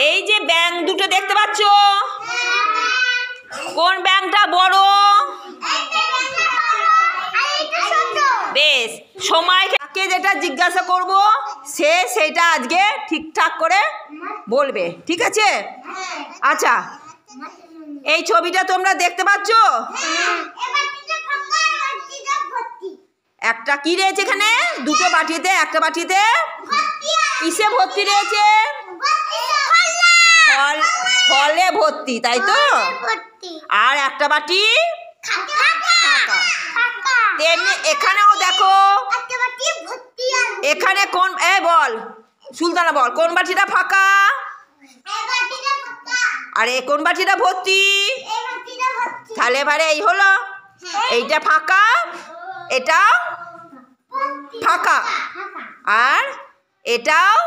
এই যে ব্যাঙ দুটো দেখতে পাচ্ছ, কোন ব্যাঙটা বড়? বেশ, সময়কে যেটা জিজ্ঞাসা করব সে সেটা আজকে ঠিকঠাক করে বলবে, ঠিক আছে? আচ্ছা, এই ছবিটা তোমরা দেখতে পাচ্ছ? একটা কি রয়েছে এখানে? দুটো বাটিতে, একটা বাটিতে কিসে ভর্তি রয়েছে? ফলে ভর্তি, তাই তো? আর একটা বাটি তেমনি এখানেও দেখো, এখানে কোন, বল সুলতানা বল, কোন বাটিটা ফাঁকা আর এই কোন বাটিটা ভর্তি? তাহলে এবারে এই হলো, এইটা ফাঁকা, এটা ফাঁকা, আর এটাও,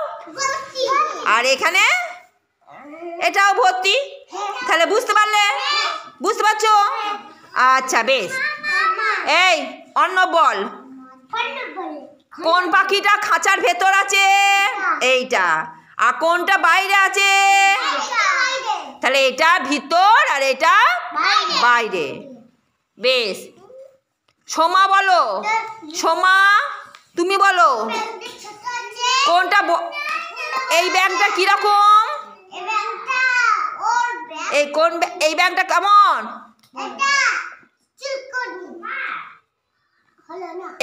আর এখানে এটাও ভর্তি। তাহলে বুঝতে পারলে? বুঝতে পারছো? আচ্ছা বেশ, এই অন্য বল, কোন পাখিটা খাঁচার ভেতর আছে? এইটা। আর কোনটা বাইরে আছে? তাহলে এটা ভিতর আর এটা বাইরে। বেশ, সোমা বলো, সোমা তুমি বলো, কোনটা? এই ব্যাঙটা কিরকম? এই ব্যাঙটা কেমন?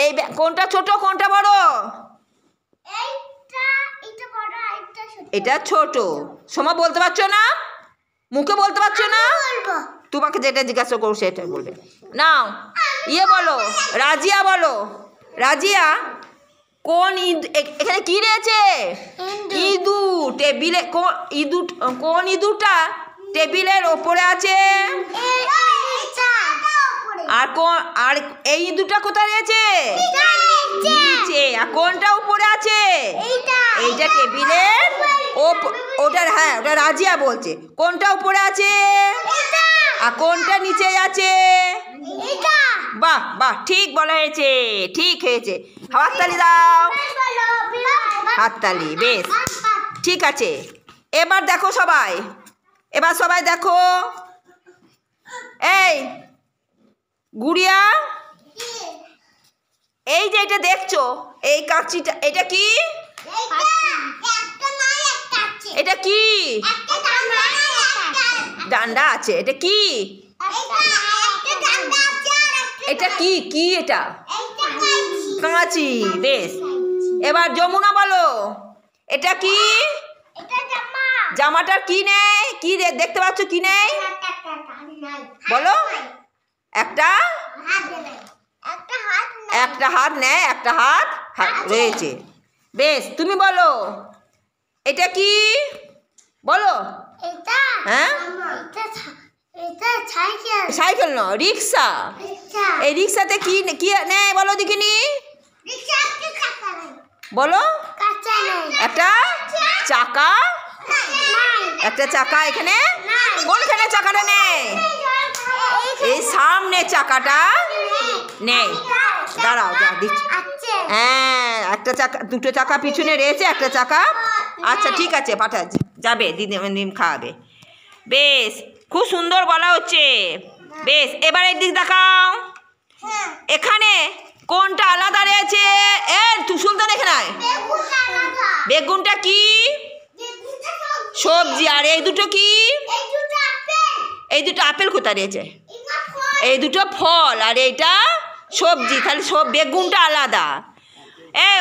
এই কোনটা ছোট, কোনটা বড়? এটা ছোট। সোমা বলতে পারছো না? মুখে বলতে পারছো না? তোমাকে যেটা জিজ্ঞাসা করো সেটা বলবে। নাও বলো, রাজিয়া বলো, রাজিয়া কোন এখানে কি রয়েছে? ইঁদুর। টেবিলে কোন ইঁদুরটা টেবিলের ওপরে আছে? আর এই ইঁদুরটা কোথায় রয়েছে? নিচে। আর কোনটা উপরে আছে? এইটা টেবিলের ওটা, হ্যাঁ ওটা রাজিয়া বলছে। কোনটা উপরে আছে আর কোনটা নিচে আছে? বাহ বাহ, ঠিক বলা হয়েছে, ঠিক হয়েছে। হাততালি দাও, হাততালি। বেশ, ঠিক আছে। এবার দেখো সবাই, এবার সবাই দেখো, এই গুড়িয়া, এই যে এটা দেখছো, এই কাঁচিটা, এটা কি? এটা কি? ডান্ডা আছে। এটা কি? এটা কি? কি এটা? কাঁচি। বেশ, এবার যমুনা বলো, এটা কি? জামাটার কি নেই? কি দেখতে পাচ্ছ কি নেই? বলো। একটা হাত নেই, একটা হাত রয়েছে। বেশ, তুমি বলো, এটা কি? বলো। হ্যাঁ, সাইকেল নয়, রিক্সা। এই রিক্সাতে কি কি নেই বলো দেখিনি? বলো। একটা চাকা, একটা চাকা এখানে। কোনখানে চাকাটা নেই? এই সামনে চাকাটা নেই। দাঁড়াও, যা দিচ্ছি। হ্যাঁ, একটা চাকা, দুটো চাকা পিছনে রয়েছে, একটা চাকা। আচ্ছা ঠিক আছে, পাঠা যাবে, দিদি খাওয়াবে। বেশ, খুব সুন্দর বলা হচ্ছে। বেশ, এবার এই দিক দেখাও, এখানে কোনটা আলাদা রয়েছে? সুলতান এখানে বেগুনটা কি? সবজি। আর এই দুটো কি? এই দুটো আপেল কোথায় রয়েছে? এই দুটো ফল, আর এইটা সবজি। তাহলে বেগুনটা আলাদা।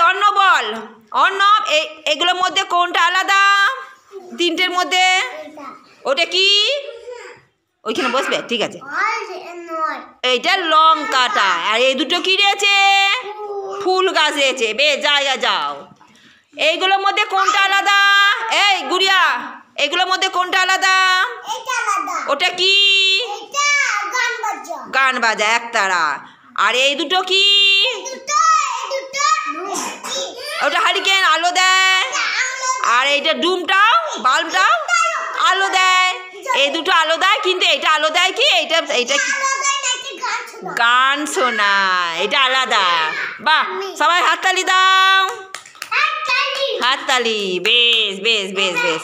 অন্য বল, অন্য এগুলোর মধ্যে কোনটা আলাদা? তিনটের মধ্যে ওটা কি? ওইখানে বসবে, ঠিক আছে। এইটা লঙ্কাটা। আর এই দুটো কি রয়েছে? ফুল গাছ রয়েছে। বেশ, যাও। এইগুলোর মধ্যে কোনটা আলাদা? এই গুড়িয়া, এগুলোর মধ্যে কোনটা আলাদা? ওটা কি? গান বাজা, একতারা। আর এই দুটো কি? ওটা হারিকেন, আলো দেয়। আর এইটা ডুমটাও, বাল্বটাও আলো দেয়। এই দুটো আলো দেয়, কিন্তু এটা আলো দেয় কি? এইটা কি? গান শোনায়, এটা আলাদা। বাহ, সবাই হাততালি দাও, হাততালি। বেশ বেশ বেশ বেশ।